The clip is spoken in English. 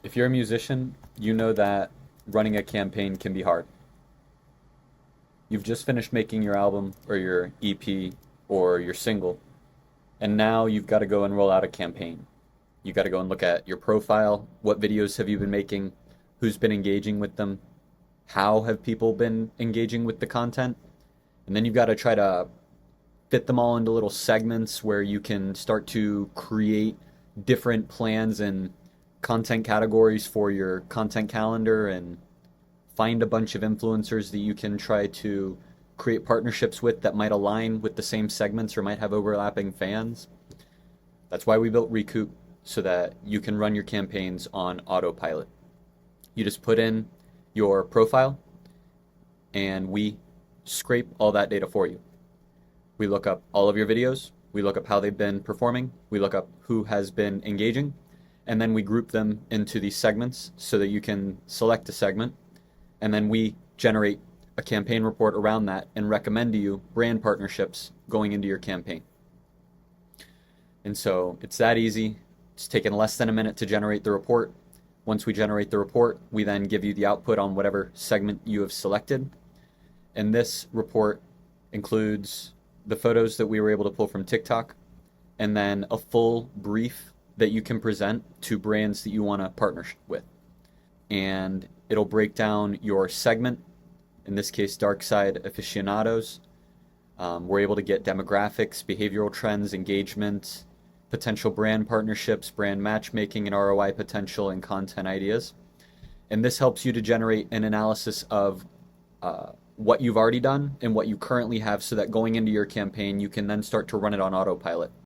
If you're a musician, you know that running a campaign can be hard. You've just finished making your album or your EP or your single, and now you've got to go and roll out a campaign. You got to go and look at your profile. What videos have you been making? Who's been engaging with them? How have people been engaging with the content? And then you've got to try to fit them all into little segments where you can start to create different plans and content categories for your content calendar and find a bunch of influencers that you can try to create partnerships with that might align with the same segments or might have overlapping fans. That's why we built Recoup, so that you can run your campaigns on autopilot. You just put in your profile and we scrape all that data for you. We look up all of your videos, we look up how they've been performing, we look up who has been engaging, and then we group them into these segments so that you can select a segment, and then we generate a campaign report around that and recommend to you brand partnerships going into your campaign. And so it's that easy. It's taken less than a minute to generate the report. Once we generate the report, we then give you the output on whatever segment you have selected. And this report includes the photos that we were able to pull from TikTok, and then a full brief that you can present to brands that you want to partner with. And it'll break down your segment, in this case, dark side aficionados. We're able to get demographics, behavioral trends, engagement, potential brand partnerships, brand matchmaking, and ROI potential and content ideas. And this helps you to generate an analysis of what you've already done and what you currently have, so that going into your campaign, you can then start to run it on autopilot.